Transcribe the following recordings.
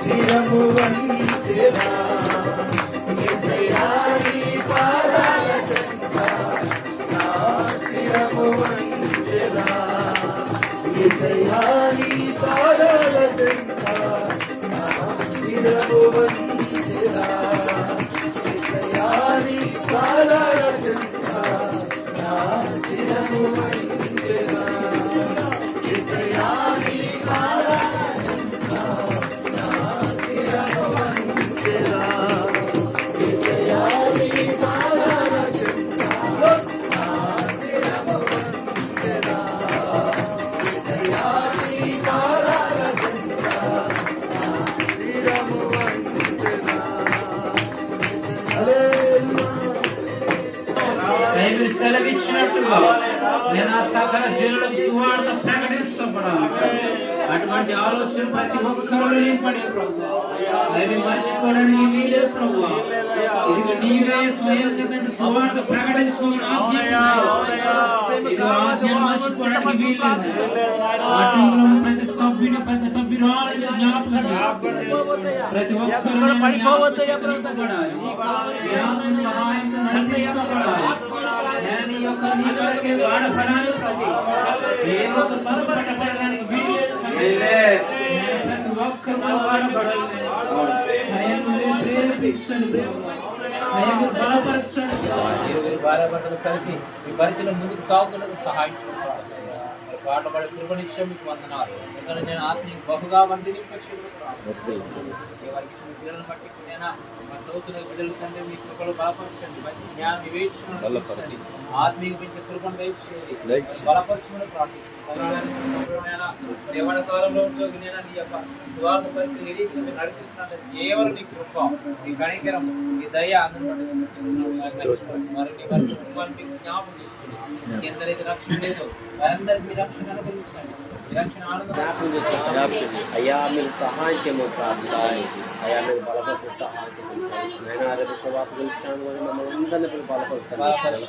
శిరము వంచెరా యేసయ్యా నీ పాదాల చెంత నా శిరము వంచెరా యేసయ్యా నీ పాదాల చెంత నా శిరము వంచెరా యేసయ్యా నీ పాదాల చెంత నా శిరము వంచెరా యేసయ్యా నీ పాదాల సెలవిచ్చినట్టుగా నేను ఆ సకల జనులకు సువార్త ప్రకటించబడాలి. అటువంటి ఆలోచన ప్రతి ఒక్కరిలో నింపడే ప్రభువా. అవి మర్చిపోవడానికి వీలేదు ప్రభువా. ఇది నీవే స్వయంగా సువార్త ప్రకటించుకోమని ఆజ్ఞ మర్చిపోవడానికి వీలేదు. వాటిలో ప్రతి సభ్యుని ప్రతి సభ్యురాలు జ్ఞాపకం ప్రతి ఒక్కరు సహాయం కలిసి ఈ పరిచయం ముందుకు సాగుతున్నది సహాయం పాటపడే కృపనిత్యం మీకు వందనాలు. ఎందుకంటే నేను ఆత్మీయ బహుగా వంటిని వారికి ఇచ్చిన పిల్లలను బట్టి నేను చదువుతున్న బిడ్డల కంటే మీ కృపలు బలపరచండి. మంచి జ్ఞానం వివేచన ఆత్మీయ పెంచే కృపను దయచేయండి. బలపరచమని ప్రార్థిస్తున్నాను. సేవల కాలంలో ఉద్యోగి నేను నీ యొక్క సువార్త పరిచయం ఏ రీతిగా నడిపిస్తున్నాను. కేవలం నీ కృప, నీ కనికరం, నీ దయ అందరూ కుటుంబాన్ని జ్ఞాపకం చేసుకోండి. ఎందరైతే రక్షణ లేదో వారందరికీ రక్షణ అనుగ్రహించండి. అయ్యా మీరు సహాయం చేయమని ప్రార్థించాలి. అయ్యా మీరు బలపరిచే సహాయం మమ్మల్ని అందరినీ బలపరుస్తారు.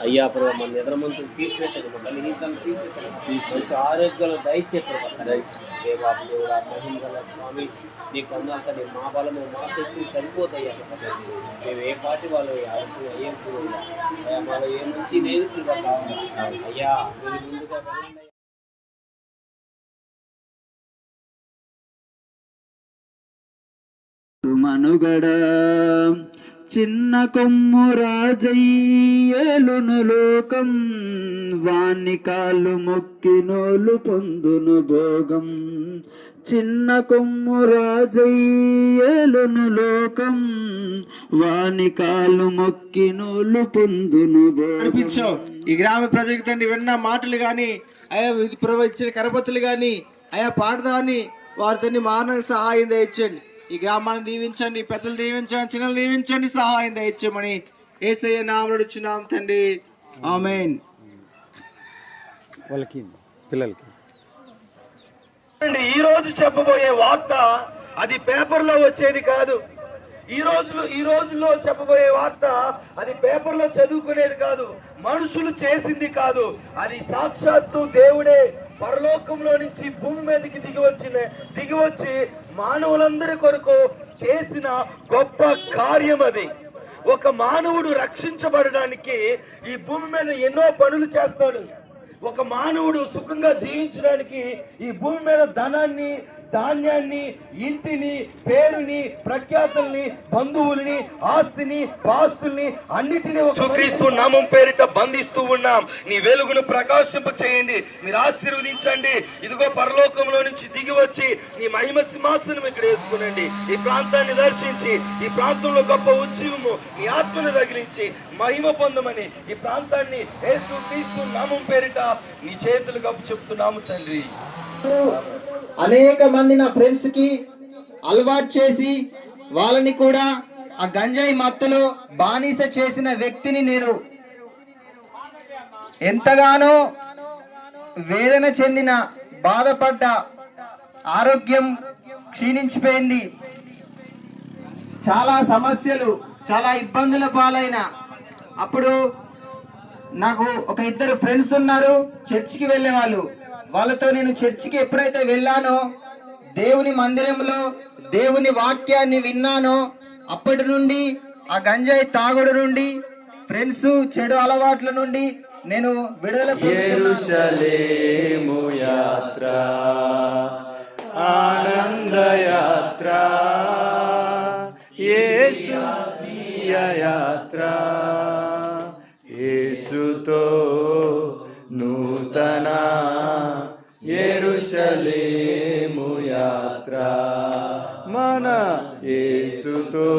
అయ్యా ప్రభావ మన నిద్రమంతులు తీసిపెట్టండి, బలహీనతను తీసిపెట్టండి, మంచి ఆరోగ్యాలు దయచేపడతారు. దేవాపు దేవుడా మహిమగల స్వామి నీ కొందంత నీ మా బలము మా శక్తి సరిపోతాయ్యా. మేము ఏ పాటి వాళ్ళు ఏం అయ్యా మాలో ఏ మంచి నేర్పులుగా కావాలి. అయ్యా మీరు ముందుగా వెళ్ళండి. మనుగడ చిన్న కొమ్ము రాజయ్యేలును లోకం వాణ్ణి కాళ్ళు మొక్కినోలు పొందును భోగం. చిన్న కొమ్ము రాజయ్యేలును లోకం వాణ్ణి కాళ్ళు మొక్కినోలు పొందును భోగం. ఈ గ్రామ ప్రజలకు తండ్రి విన్న మాటలు కానీ అయా ఇచ్చిన కరపత్తులు కానీ అయా పాడదాన్ని వారి తండ్రి మారడానికి సహాయం దయచండి. ఈ గ్రామాన్ని దీవించండి, పెద్దలు దీవించండి, చిన్నలు దీవించండి, సహాయం దయచేయమని యేసయ్య నామములో అడుగుచున్నాం తండ్రి, ఆమేన్. వాళ్ళకి పిల్లలకి ఈ రోజు చెప్పబోయే వార్త అది పేపర్లో వచ్చేది కాదు. ఈ రోజులో చెప్పబోయే వార్త అది పేపర్లో చదువుకునేది కాదు, మనుషులు చేసింది కాదు. అది సాక్షాత్తు దేవుడే పరలోకంలో నుంచి భూమి మీదకి దిగివచ్చి మానవులందరి కొరకు చేసిన గొప్ప కార్యం అది. ఒక మానవుడు రక్షించబడడానికి ఈ భూమి మీద ఎన్నో పనులు చేస్తాడు. ఒక మానవుడు సుఖంగా జీవించడానికి ఈ భూమి మీద ధనాన్ని, ధాన్యాన్ని, ఇంటిని, పేరుని, ప్రఖ్యాతుల్ని, బంధువుల్ని, ఆస్తిని, పాస్తుల్ని అన్నిటినీ క్రీస్తు నామం పేరిట బంధిస్తూ ఉన్నాం. నీ వెలుగును ప్రకాశింప చేయండి, మీరు ఆశీర్వదించండి. ఇదిగో పరలోకంలో నుంచి దిగి వచ్చి నీ మహిమ సింహాసనం ఇక్కడ వేసుకునండి. ఈ ప్రాంతాన్ని దర్శించి ఈ ప్రాంతంలో గొప్ప ఉజ్జీవము నీ ఆత్మను తగిలించి మహిమ పొందమని ఈ ప్రాంతాన్ని యేసు క్రీస్తు నామం పేరిట నీ చేతులు గొప్ప చెప్తున్నాము తండ్రి. అనేక మంది నా ఫ్రెండ్స్ కి అలవాటు చేసి వాళ్ళని కూడా ఆ గంజాయి మత్తులో బానిస చేసిన వ్యక్తిని నేను. ఎంతగానో వేదన చెందిన, బాధపడ్డ, ఆరోగ్యం క్షీణించిపోయింది, చాలా సమస్యలు, చాలా ఇబ్బందుల పాలైన. అప్పుడు నాకు ఒక ఇద్దరు ఫ్రెండ్స్ ఉన్నారు, చర్చికి వెళ్ళే వాళ్ళు. వాళ్ళతో నేను చర్చికి ఎప్పుడైతే వెళ్ళానో దేవుని మందిరంలో దేవుని వాక్యాన్ని విన్నానో అప్పటి నుండి ఆ గంజాయి తాగుడు నుండి, ఫ్రెండ్స్ చెడు అలవాట్ల నుండి నేను విడుదల యెరూషలేము యాత్ర ఆనంద యాత్ర యేసుయ యాత్ర యేసుతో నూతన యెరూషలేము యాత్ర మన యేసుతో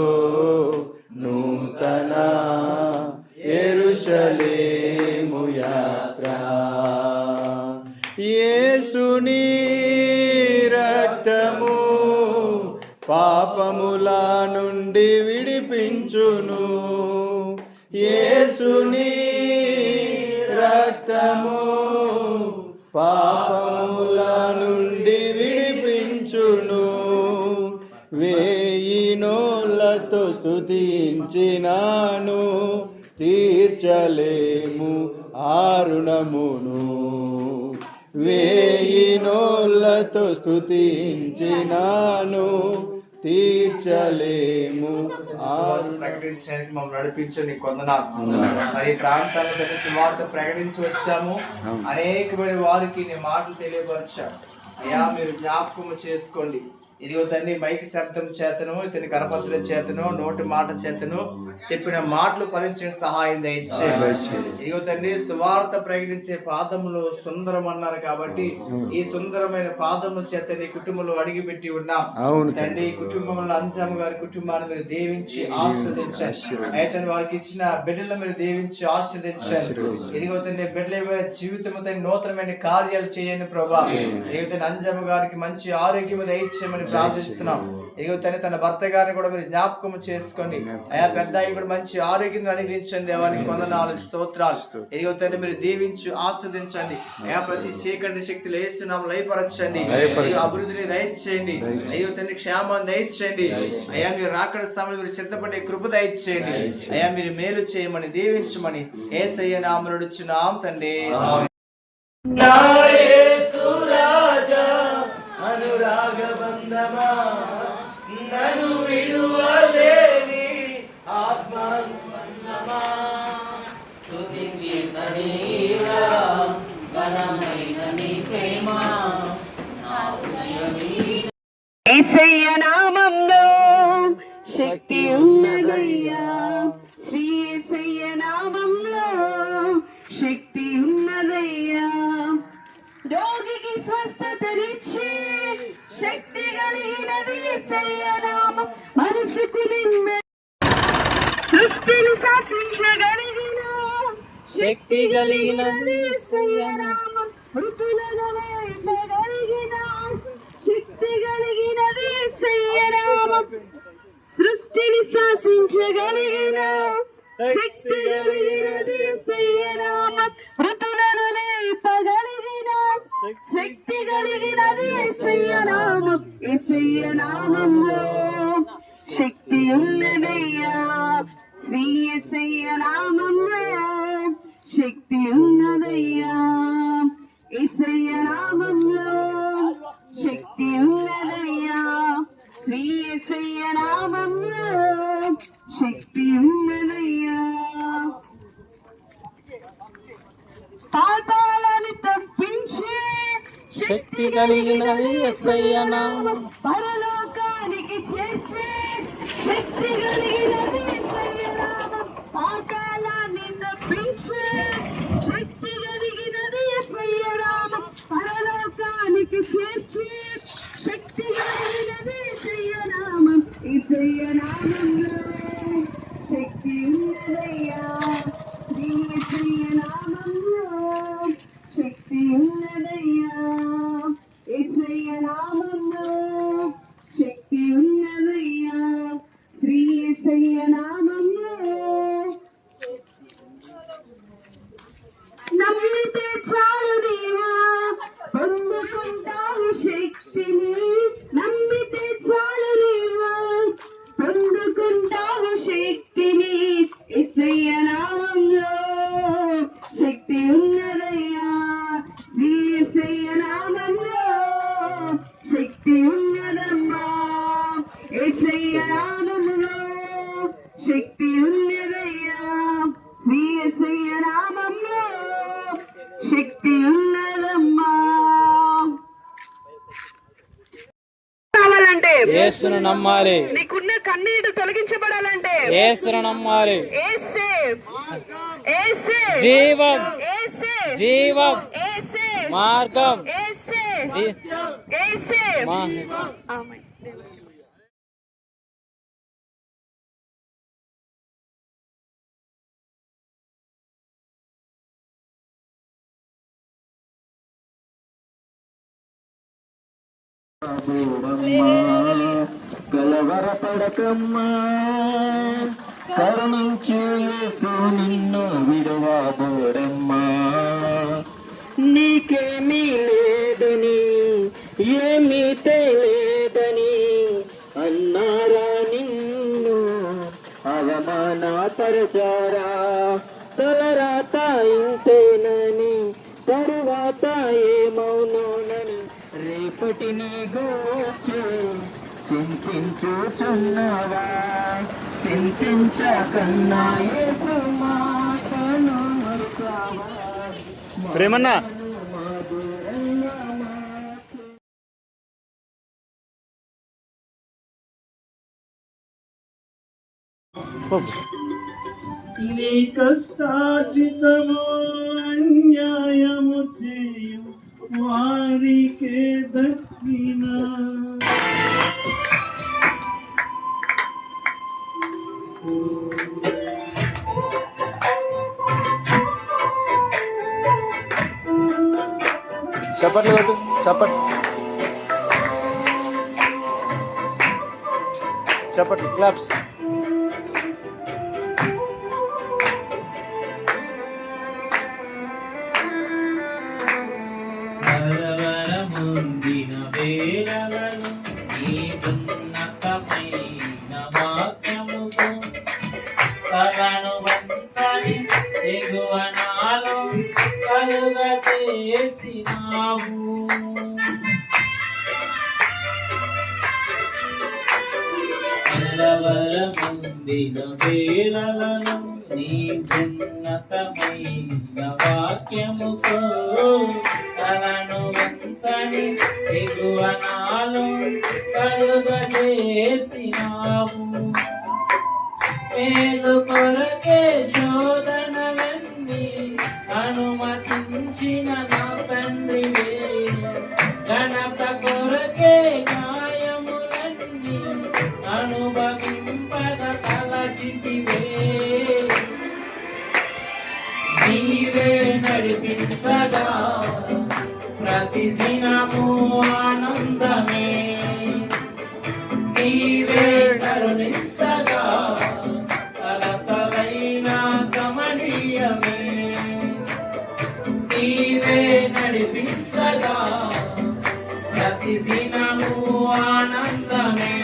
నూతన యెరూషలేము యాత్ర యేసుని రక్తము పాపముల నుండి విడిపించును యేసుని రక్తము పాపముల నుండి విడిపించును వేయి నోళ్ళతో స్తుతించినాను తీర్చలేము ఆ రుణమును వేయి నోళ్ళతో స్తుతించినాను తీర్చలేము ఆ ప్రకటించడానికి మమ్మల్ని నడిపించు నీ కొందనాలు. మరి ఈ ప్రాంతాల్లో సువార్త ప్రకటించి వచ్చాము. అనేకమైన వారికి నీ మాటలు తెలియపరిచాము. అయ్యా మీరు జ్ఞాపకం చేసుకోండి. ఇదిగో తండ్రి మైక్ శబ్దం చేతను, ఇతని కరపత్ర చేతను, నోటి మాట చేతను చెప్పిన మాటలు ఫలించిన సహాయం దయచేయండి. ఇదిగో తండ్రి సువార్త ప్రకటించే పాదములు సుందరం అన్నారు కాబట్టి ఈ సుందరమైన పాదముల చేత నీ కుటుంబంలో అడిగిపెట్టి ఉన్నాం తండ్రి. ఈ కుటుంబంలో అంజమ్మ గారి కుటుంబాన్ని మీరు దీవించి ఆశీర్వదించండి. అయితే వారికి ఇచ్చిన బిడ్డలను మీరు దీవించి ఆశీర్వదించండి. ఇదిగో తండ్రి బిడ్డల జీవితం నూతనమైన కార్యాలు చేయండి ప్రభా. ఇదిగో తండ్రి అంజమ్మ గారికి మంచి ఆరోగ్యం దయచేయమని ప్రార్థిస్తున్నాం. ఇదిగో తన భర్త గారిని కూడా మీరు జ్ఞాపకం చేసుకోండి. అయా పెద్ద కూడా మంచి ఆరోగ్యం అనుగ్రహించండి. దేవానికి వందనాలు స్తోత్రాలు. ఇదిగో తండ్రి మీరు దీవించు ఆస్వాదించండి. అయా ప్రతి చీకటి శక్తులు వేస్తున్నాం లయపరచండి. అభివృద్ధిని దయచేయండి. అయ్యో తండ్రి క్షేమాన్ని దయచేయండి. అయ్యా మీరు రాకడ సమయంలో మీరు సిద్ధపడే కృప దయచేయండి. అయ్యా మీరు మేలు చేయమని దీవించమని యేసయ్య నామమున అడుగుచున్నాం తండ్రి. అనురాగ బంధమా నన్ను విడువలేని ఆత్మ బంధమా స్తుతి కీర్తనీరా ఘనమైన నీ ప్రేమ నా హృదయమే. యేసయ్య నామములో శక్తి ఉన్నదయ్యా. శ్రీ యేసయ్య నామములో శక్తి ఉన్నదయ్యా. రోగికి స్వస్థతనిచ్చే శక్తి కలిగినది యేసయ్య నామం. మనసుకు నిమ్మె సృష్టిని శాసించగలిగిన శక్తి కలిగినది యేసయ్య నామం. మృతులను లేపగలిగిన శక్తి కలిగినది యేసయ్య నామం. సృష్టిని శాసించగలిగిన శక్తి కలిగినది యేసయ్య నామం. మృతులను లేపగలిగిన శక్తి కలిగినది యేసయ్య నామం. యేసయ్య నామంలో శక్తి ఉన్నదయ్యా. శ్రీ యేసయ్య నామంలో శక్తి ఉన్నదయ్యా. యేసయ్య నామంలో శక్తి ఉన్నదయ్యా. శ్రీ యేసయ్య నామంలో శక్తి ఉన్నదయ్యా. పాతాళాన్ని తప్పించే శక్తి కలిగినది యేసయ్య నామం. పరలోకానికి చేర్చే శక్తి కలిగినది యేసయ్య నామం. పాతాళాన్ని తప్పించే శక్తి కలిగినది యేసయ్య నామం. పరలోకానికి చేర్చే శక్తి కలిగినది యేసయ్య నామం. యేసయ్య నామంలో శక్తి ఉన్నదయ్యా. శ్రీ యేసయ్య నామంలో శక్తి ఉన్నదయ్యా. యేసయ్య నామంలో శక్తి ఉన్నదయ్యా. శ్రీ యేసయ్య నామంలో నమ్మితే చాలు నీవా పొందుకుంటావు శక్తిని. నమ్మితే చాలు నీవా పొందుకుంటావు శక్తిని. యేసయ్య నామంలో శక్తి ఉన్నదయ్యా. యేసయ్య నామంలో శక్తి ఉన్నదయ్యా. యేసును నమ్మాలి, నీకున్న కన్నీరు తొలగించబడాలంటే యేసును నమ్మాలి. యేసే యేసే జీవం, యేసే జీవం, యేసే మార్గం, యేసే జీ- యేసే మా ఆమేన్. కలవరపడకమ్మా, కరుణించు యేసు నిన్ను విడువబోడమ్మా. నీకేమీ లేదని, ఏమీ తెలియదని అన్నారా నిన్ను అవమానపరచారా? తలరాత ఇంతేనని, తరువాత ఏమౌనోనని రేపటిని గూర్చి చింతించుచున్నావా? చింతించకన్నా యేసు మాటను మరుచావా? ప్రేమన్నా నీ కష్టార్జితము అన్యాయము చేయు వారికే దక్షిణ. చప్పట్లు కొట్టు, చప్పట్లు చప్పట్లు, క్లాప్స్. ముందిన వేళలను ఈ ఉన్నతమైన వాక్యముతో తలను వంచని ఎగువ నాలో కలుగజేసినావు. ముందిన వేళలను నీ ఉన్నతమైన వాక్యముతో తలను వంచని ఎగువ నాలో కలుగజేసినావు. మేలు కొరకే శోధనలన్నీ అనుమతించిన నా తండ్రివే, ఘనత కొరకే గాయములన్నీ అనుభవింపగ తలచితివే. నీవే నడిపించగా ప్రతిదినము ఆనందమే, నీవే కరుణించగా తలతలైన గమనీయమే. నీవే నడిపించగా ప్రతిదినము ఆనందమే,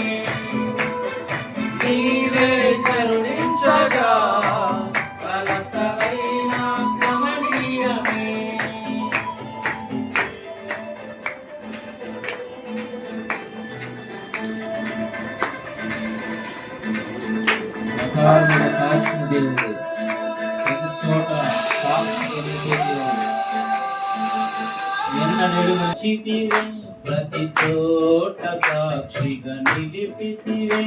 నీవే కరుణించగా తలతలైన గమనీయమే. కాచిన దేవుడు ప్రతి చోట సాక్షి ఎన్నడూ మంచితివే, ప్రతి చోట సాక్షిగా నిలిపితివే.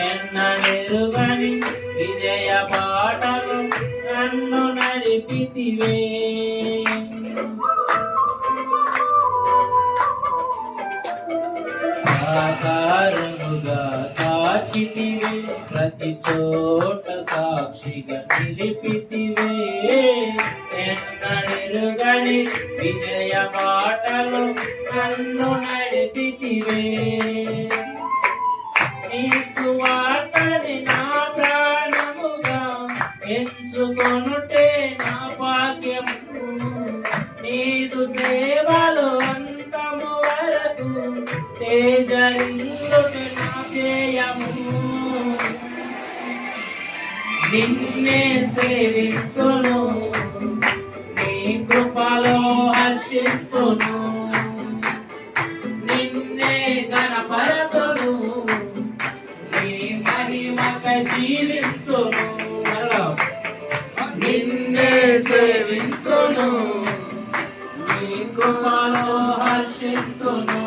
ఎన్నడెరుగని విజయ బాటలు నన్ను నడిపితివే. ఆకారముగా కాచితివే, ప్రతి చోట సాక్షిగా నిలిపితివే. ఎన్నడెరుగని విజయ బాటలు నన్ను నడిపితివే. నీ సువార్తని నా ప్రాణముగా ఎంచుకొనుటే నా భాగ్యము. నీదు సేవలు అంతము వరకు తేజరించుటే నా ధ్యేయము. నిన్నే సేవిస్తును, నీ కృపలో హర్షిస్తును, నిన్నే గణపరతును, నీ మహిమక జీవిస్తును. నిన్నే సేవిస్తును, నీ కృపలో హర్షిస్తును,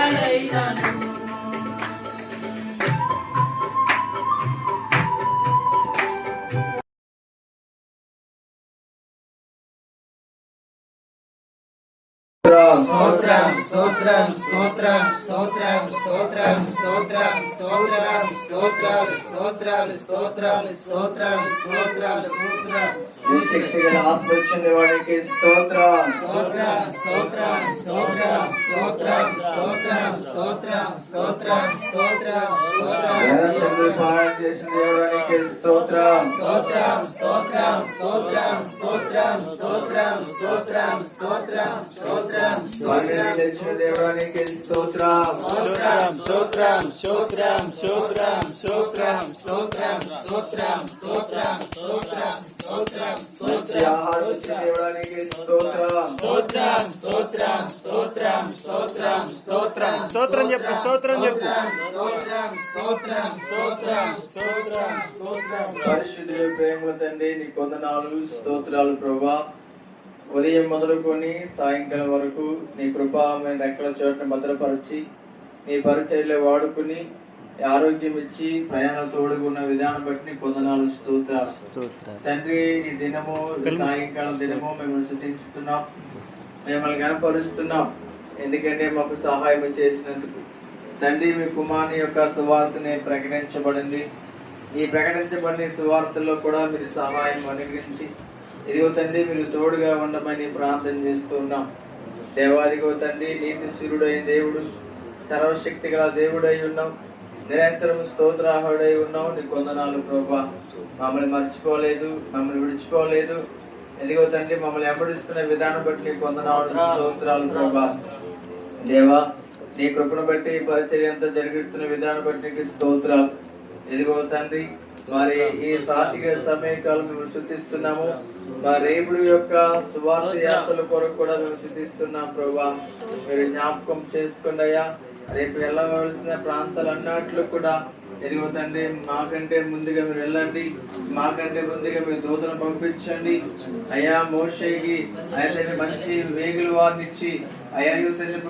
తయారైనాను. స్తోత్రం స్తోత్రం స్తోత్రం స్తోత్రం స్తోత్రం స్తోత్రం స్తోత్రం స్తోత్రాలు స్తోత్రాలు స్తోత్రాలు స్తోత్రాలు స్తోత్రాలు స్తోత్రాలు శక్తి గల ఆత్మ వచ్చింది వాడికి స్తోత్రం. స్తోత్రం స్తోత్రం స్తోత్రం స్తోత్రం స్తోత్రం స్తోత్రం స్తోత్రం స్తోత్రం స్తోత్రం సహాయం చేసిన దేవుడానికి స్తోత్రం. స్తోత్రం స్తోత్రం స్తోత్రం స్తోత్రం స్తోత్రం స్తోత్రం స్తోత్రం స్తోత్రం తెచ్చిన దేవుడానికి స్తోత్రం. స్తోత్రం స్తోత్రం స్తోత్రం స్తోత్రం స్తోత్రం స్తోత్రం స్తోత్రం స్తోత్రం స్తోత్రం స్తోత్రం మంచి ఆహారం ఇచ్చిన దేవుడానికి స్తోత్రం. స్తోత్రం స్తోత్రం స్తోత్రం స్తోత్రం స్తోత్రం స్తోత్రం చెప్పు, స్తోత్రం చెప్పు. స్తోత్రం స్తోత్రం స్తోత్రం స్తోత్రం స్తోత్రం పరిశుద్ధుల ప్రేమ తండ్రి నీ కొందనాలు స్తోత్రాలు ప్రభా. ఉదయం మొదలుకొని సాయంకాలం వరకు నీ కృపామైన రెక్కల చోటును భద్రపరిచి నీ పరిచర్యలో వాడుకుని ఆరోగ్యం ఇచ్చి ప్రయాణ తోడుగున్న విధానం బట్టి నీ కొందనాలు స్తోత్రాలు తండ్రి. ఈ దినము సాయంకాలం దినము మేము స్తుతిస్తున్నాం, మిమ్మల్ని కనపరుస్తున్నాం. ఎందుకంటే మాకు సహాయం చేసినందుకు తండ్రి. మీ కుమారుని యొక్క సువార్తని ప్రకటించబడింది. ఈ ప్రకటించబడిన సువార్తల్లో కూడా మీరు సహాయం అనుగ్రహించి ఇదిగో తండ్రి మీరు తోడుగా ఉండమని ప్రార్థన చేస్తున్నాం. దేవాదిగో తండ్రి నీతి సూర్యుడైన దేవుడు, సర్వశక్తి గల దేవుడై ఉన్నాం, నిరంతరం స్తోత్రాహుడై ఉన్నావు. నీ కొందనాలు ప్రభా. మమ్మల్ని మర్చిపోలేదు, మమ్మల్ని విడిచిపోలేదు. ఎదిగో తండ్రి మమ్మల్ని వెంబడిస్తున్న విధానం బట్టి నీ కొందనాలు స్తోత్రాలు ప్రభా. దేవా నీ కృపను బట్టి పరిచర్య అంతా జరిగిస్తున్న విధానం బట్టి నీకు స్తోత్రాలు. ఎదిగో తండ్రి మరి ఈ ప్రాతిక సమయకాలం మేము శుద్ధిస్తున్నాము. మా రేపుడు యొక్క సువార్త యాత్రల కొరకు కూడా మేము శుద్ధిస్తున్నాం ప్రభా. మీరు జ్ఞాపకం చేసుకోండి అయ్యా. రేపు వెళ్ళవలసిన ప్రాంతాలు అన్నట్లు కూడా ఎదిగో తండ్రి మాకంటే ముందుగా మీరు వెళ్ళండి, మాకంటే ముందుగా మీరు దూతను పంపించండి అయ్యా. మోషేకి ఆయన మంచి వేగులు వారినిచ్చి అయ్యా తండ్రి